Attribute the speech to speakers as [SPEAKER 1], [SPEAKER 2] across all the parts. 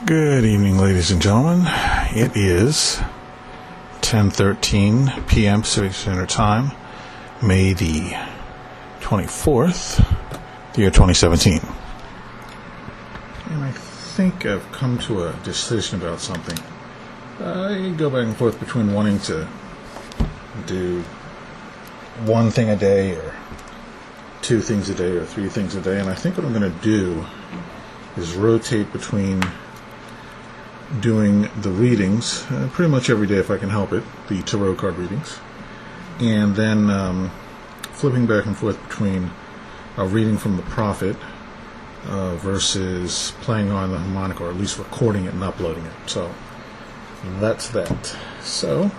[SPEAKER 1] Good evening, ladies and gentlemen. It is 10:13 p.m. Pacific Standard Time, May the 24th, the year 2017. And I think I've come to a decision about something. I go back and forth between wanting to do one thing a day, or two things a day, or three things a day, and I think what I'm going to do is rotate between doing the readings pretty much every day if I can help it, the tarot card readings, and then flipping back and forth between a reading from the Prophet versus playing on the harmonica, or at least recording it and uploading it. So that's that. So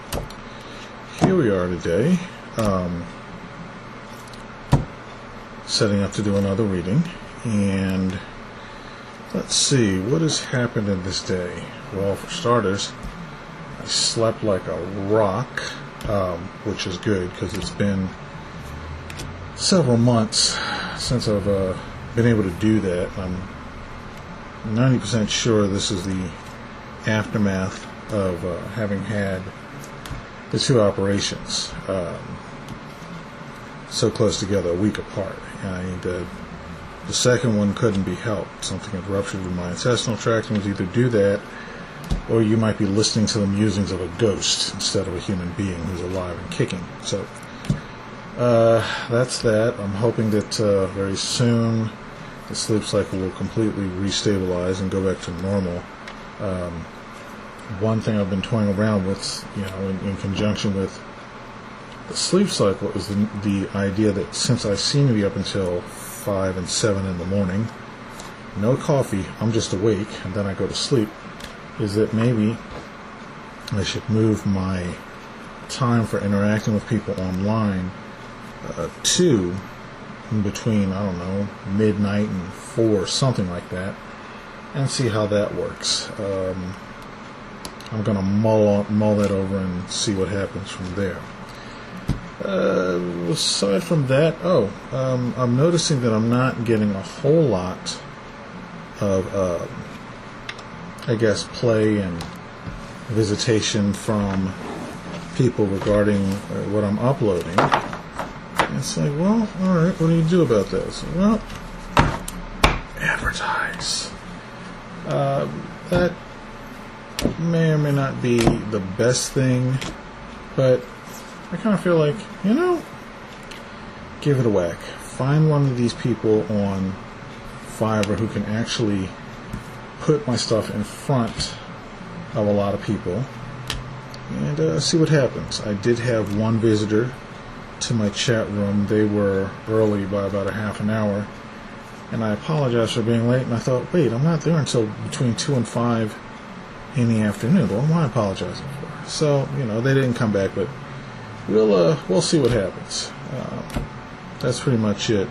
[SPEAKER 1] here we are today, setting up to do another reading, and let's see, what has happened in this day? Well, for starters, I slept like a rock, which is good because it's been several months since I've been able to do that. I'm 90% sure this is the aftermath of having had the two operations so close together, a week apart. And the second one couldn't be helped. Something had ruptured in my intestinal tract, and was either do that, or you might be listening to the musings of a ghost instead of a human being who's alive and kicking. So that's that. I'm hoping that very soon the sleep cycle will completely restabilize and go back to normal. One thing I've been toying around with, in conjunction with the sleep cycle, is the idea that since I seem to be up until 5 and 7 in the morning, no coffee, I'm just awake, and then I go to sleep, is that maybe I should move my time for interacting with people online to in between, I don't know, midnight and 4, something like that, and see how that works. I'm going to mull that over and see what happens from there. Aside from that, I'm noticing that I'm not getting a whole lot of, play and visitation from people regarding what I'm uploading. And it's like, well, alright, what do you do about this? Well, advertise. That may or may not be the best thing, but I kind of feel like, give it a whack. Find one of these people on Fiverr who can actually put my stuff in front of a lot of people and see what happens. I did have one visitor to my chat room. They were early by about a half an hour, and I apologized for being late, and I thought, wait, I'm not there until between 2 and 5 in the afternoon. What am I apologizing for? So, they didn't come back, but we'll see what happens. That's pretty much it.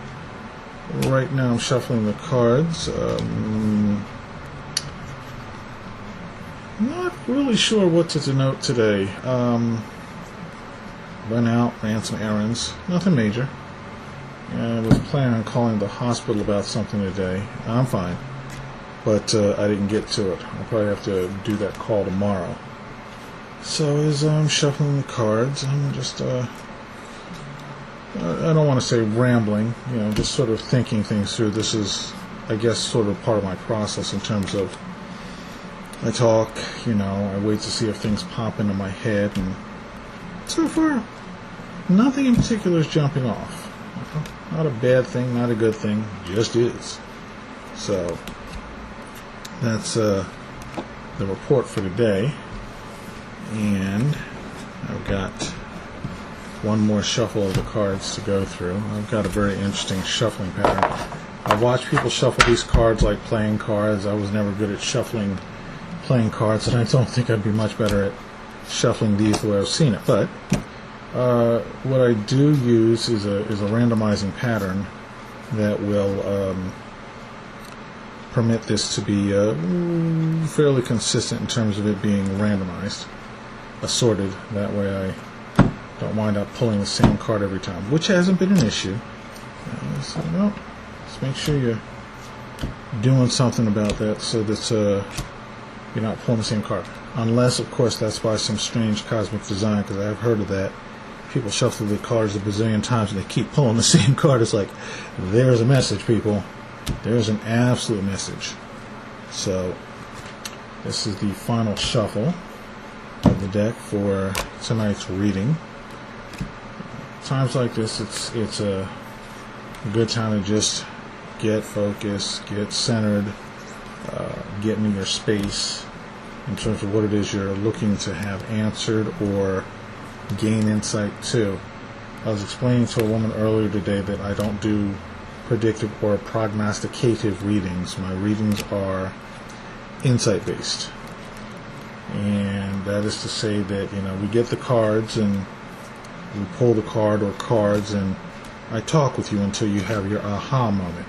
[SPEAKER 1] Right now I'm shuffling the cards. Not really sure what to denote today. Went out, ran some errands. Nothing major. I was planning on calling the hospital about something today. I'm fine. But I didn't get to it. I'll probably have to do that call tomorrow. So as I'm shuffling the cards, I'm just, I don't want to say rambling, just sort of thinking things through. This is, I guess, sort of part of my process in terms of I talk, I wait to see if things pop into my head, and so far, nothing in particular is jumping off. Not a bad thing, not a good thing, just is. So, that's the report for today. And I've got one more shuffle of the cards to go through. I've got a very interesting shuffling pattern. I watch people shuffle these cards like playing cards. I was never good at shuffling playing cards, and I don't think I'd be much better at shuffling these the way I've seen it. But what I do use is a randomizing pattern that will permit this to be fairly consistent in terms of it being randomized, assorted. That way I don't wind up pulling the same card every time, which hasn't been an issue. So, just make sure you're doing something about that so that you're not pulling the same card. Unless, of course, that's by some strange cosmic design, because I've heard of that. People shuffle the cards a bazillion times and they keep pulling the same card. It's like, there's a message, people. There's an absolute message. So, this is the final shuffle of the deck for tonight's reading. Times like this, it's a good time to just get focused, get centered, get in your space in terms of what it is you're looking to have answered or gain insight to. I was explaining to a woman earlier today that I don't do predictive or prognosticative readings. My readings are insight based. And that is to say that, we get the cards and we pull the card or cards and I talk with you until you have your aha moment.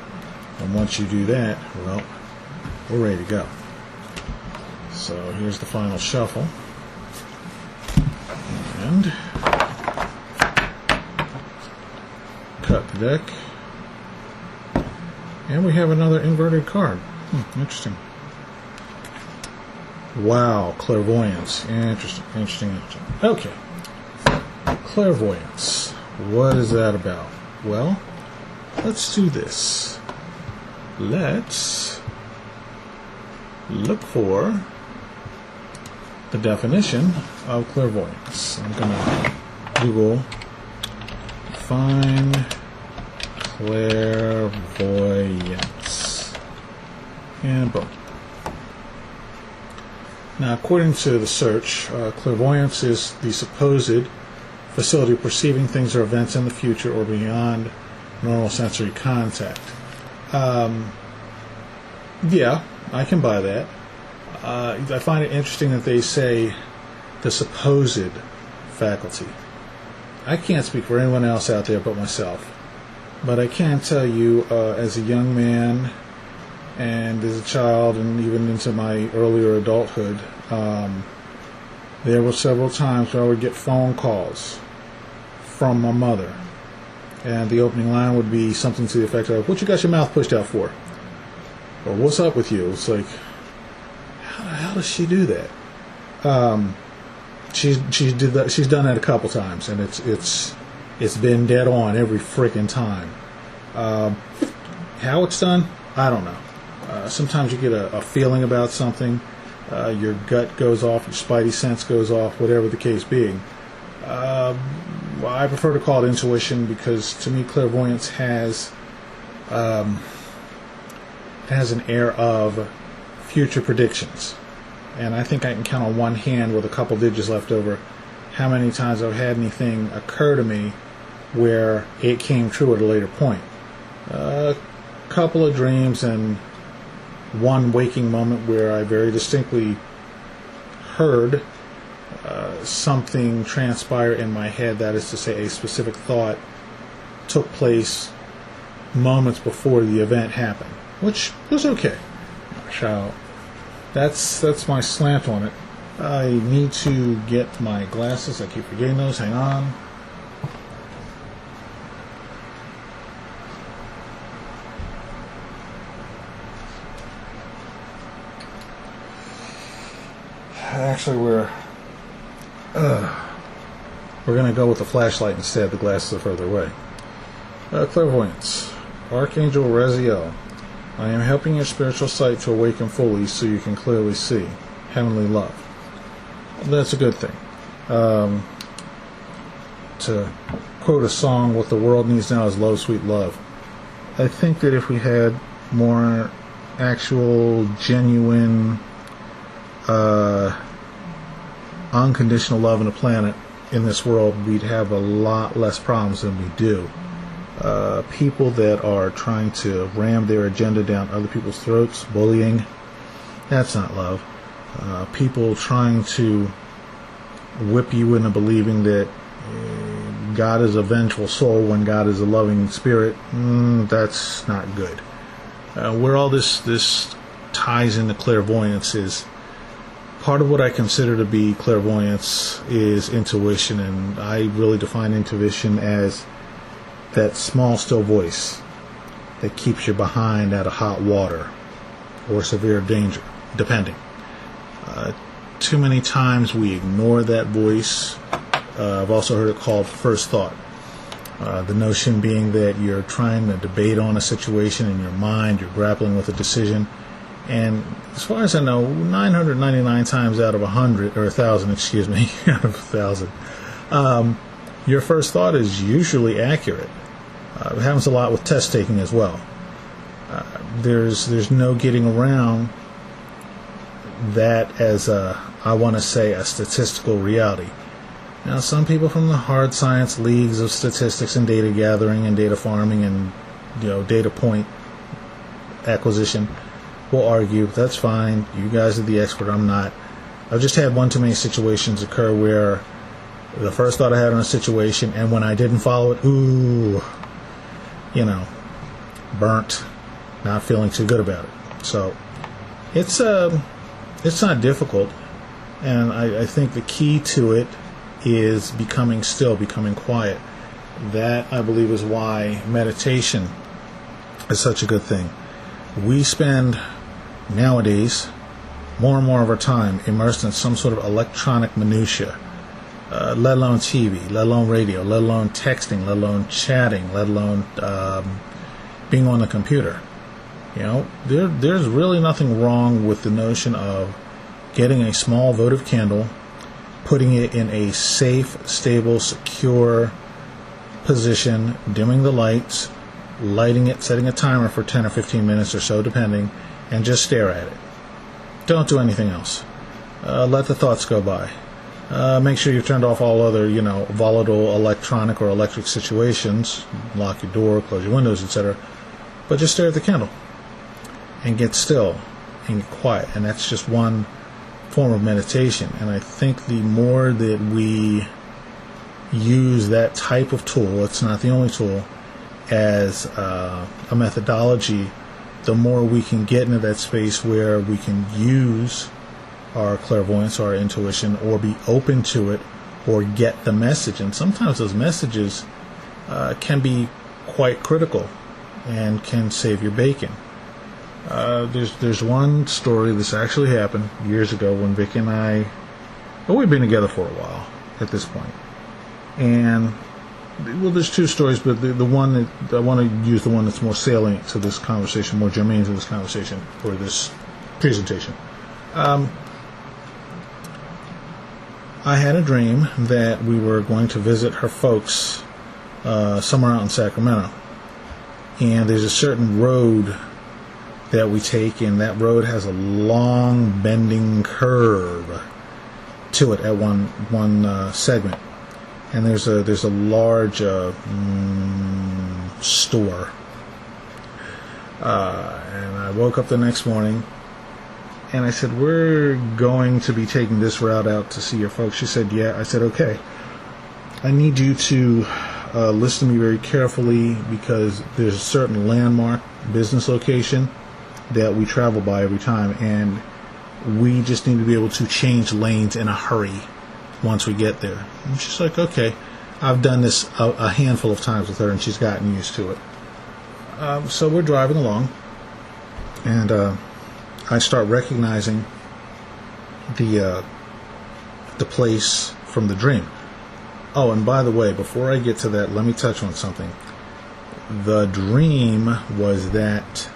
[SPEAKER 1] And once you do that, well, we're ready to go. So here's the final shuffle. And cut the deck. And we have another inverted card. Interesting. Wow, clairvoyance. Interesting. Okay. Clairvoyance. What is that about? Well, let's do this. Let's look for the definition of clairvoyance. I'm going to Google find clairvoyance. And boom. Now, according to the search, clairvoyance is the supposed facility of perceiving things or events in the future or beyond normal sensory contact. Yeah, I can buy that. I find it interesting that they say the supposed faculty. I can't speak for anyone else out there but myself. But I can tell you, as a young man and as a child and even into my earlier adulthood, there were several times where I would get phone calls from my mother. And the opening line would be something to the effect of, "What you got your mouth pushed out for?" Or, "What's up with you?" It's like, how does she do that? She did that. She's done that a couple times, and it's been dead on every freaking time. How it's done, I don't know. Sometimes you get a feeling about something, your gut goes off, your spidey sense goes off, whatever the case being. Well, I prefer to call it intuition because to me clairvoyance has an air of future predictions. And I think I can count on one hand with a couple digits left over how many times I've had anything occur to me where it came true at a later point. A couple of dreams and one waking moment where I very distinctly heard something transpire in my head, that is to say a specific thought took place moments before the event happened, which was okay. So that's my slant on it. I need to get my glasses. I keep forgetting those. Hang on. Actually, we're going to go with the flashlight instead. The glasses are further away. Clairvoyance. Archangel Raziel. I am helping your spiritual sight to awaken fully so you can clearly see. Heavenly love. That's a good thing. To quote a song, what the world needs now is love, sweet love. I think that if we had more actual, genuine, unconditional love on the planet in this world, we'd have a lot less problems than we do. People that are trying to ram their agenda down other people's throats, bullying, that's not love. People trying to whip you into believing that God is a vengeful soul when God is a loving spirit, that's not good. Where all this ties into clairvoyance is part of what I consider to be clairvoyance is intuition, and I really define intuition as that small, still voice that keeps you behind out of hot water or severe danger, depending. Too many times we ignore that voice. I've also heard it called first thought. The notion being that you're trying to debate on a situation in your mind, you're grappling with a decision, and as far as I know, 999 times out of 100, or 1,000, excuse me, out of 1,000, your first thought is usually accurate. It happens a lot with test taking as well. There's no getting around that as I want to say a statistical reality. Now, some people from the hard science leagues of statistics and data gathering and data farming and data point acquisition will argue that's fine. You guys are the expert. I'm not. I've just had one too many situations occur where the first thought I had on a situation, and when I didn't follow it, burnt, not feeling too good about it. So it's not difficult, and I think the key to it is becoming still, becoming quiet. That, I believe, is why meditation is such a good thing. We spend nowadays more and more of our time immersed in some sort of electronic minutia, let alone TV, let alone radio, let alone texting, let alone chatting, let alone being on the computer. There's really nothing wrong with the notion of getting a small votive candle, putting it in a safe, stable, secure position, dimming the lights, lighting it, setting a timer for 10 or 15 minutes or so, depending, and just stare at it. Don't do anything else. Let the thoughts go by. Make sure you've turned off all other, volatile electronic or electric situations. Lock your door, close your windows, etc. But just stare at the candle and get still and get quiet. And that's just one form of meditation. And I think the more that we use that type of tool, it's not the only tool, as a methodology, the more we can get into that space where we can use our clairvoyance, our intuition, or be open to it, or get the message. And sometimes those messages can be quite critical and can save your bacon. There's one story. This actually happened years ago when Vicky and I, we've been together for a while at this point. And there's two stories, but the one that I want to use, the one that's more salient to this conversation, more germane to this conversation or this presentation. I had a dream that we were going to visit her folks somewhere out in Sacramento, and there's a certain road that we take, and that road has a long bending curve to it at one segment, and there's a large store. And I woke up the next morning, and I said, "We're going to be taking this route out to see your folks." She said, "Yeah." I said, "Okay. I need you to listen to me very carefully, because there's a certain landmark business location that we travel by every time, and we just need to be able to change lanes in a hurry once we get there." And she's like, "Okay." I've done this a handful of times with her, and she's gotten used to it. So we're driving along, and I start recognizing the place from the dream. Oh, and by the way, before I get to that, let me touch on something. The dream was that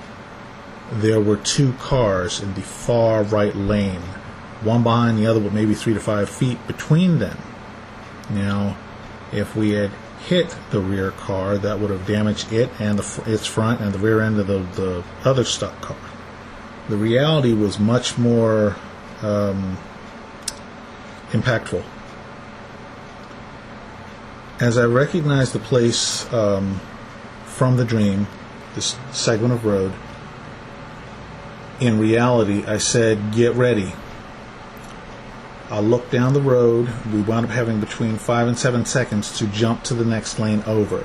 [SPEAKER 1] there were two cars in the far right lane, one behind the other with maybe 3 to 5 feet between them. Now, if we had hit the rear car, that would have damaged it and its front and the rear end of the other stuck car. The reality was much more impactful. As I recognized the place from the dream, this segment of road, in reality, I said, "Get ready." I looked down the road. We wound up having between 5 and 7 seconds to jump to the next lane over.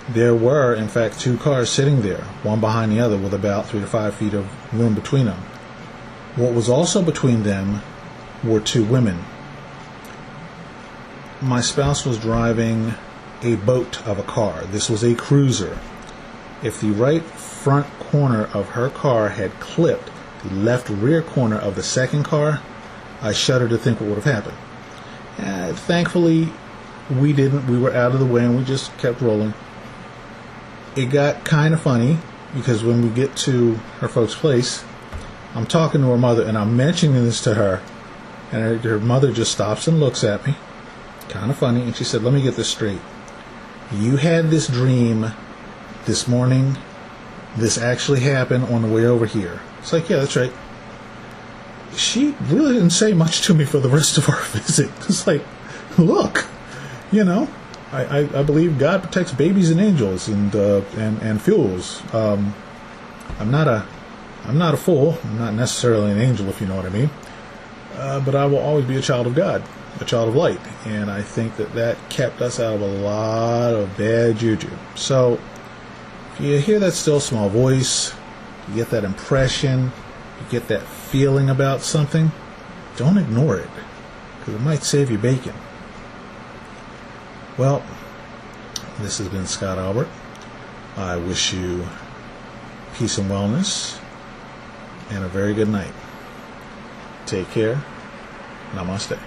[SPEAKER 1] There were, in fact, two cars sitting there, one behind the other, with about 3 to 5 feet of room between them. What was also between them were two women. My spouse was driving a boat of a car. This was a cruiser. If the right front corner of her car had clipped, the left rear corner of the second car, I shudder to think what would have happened. Thankfully, we didn't. We were out of the way and we just kept rolling. It got kind of funny because when we get to her folks' place, I'm talking to her mother and I'm mentioning this to her, and her mother just stops and looks at me. Kind of funny. And she said, let me get this straight. You had this dream this morning. This actually happened on the way over here. It's like, yeah, that's right. She really didn't say much to me for the rest of our visit. It's like, look, I believe God protects babies and angels and fuels. I'm not a fool. I'm not necessarily an angel, if you know what I mean. But I will always be a child of God, a child of light, and I think that kept us out of a lot of bad juju. So if you hear that still small voice, you get that impression, you get that feeling about something, don't ignore it, because it might save you bacon. Well, this has been Scott Albert. I wish you peace and wellness and a very good night. Take care. Namaste.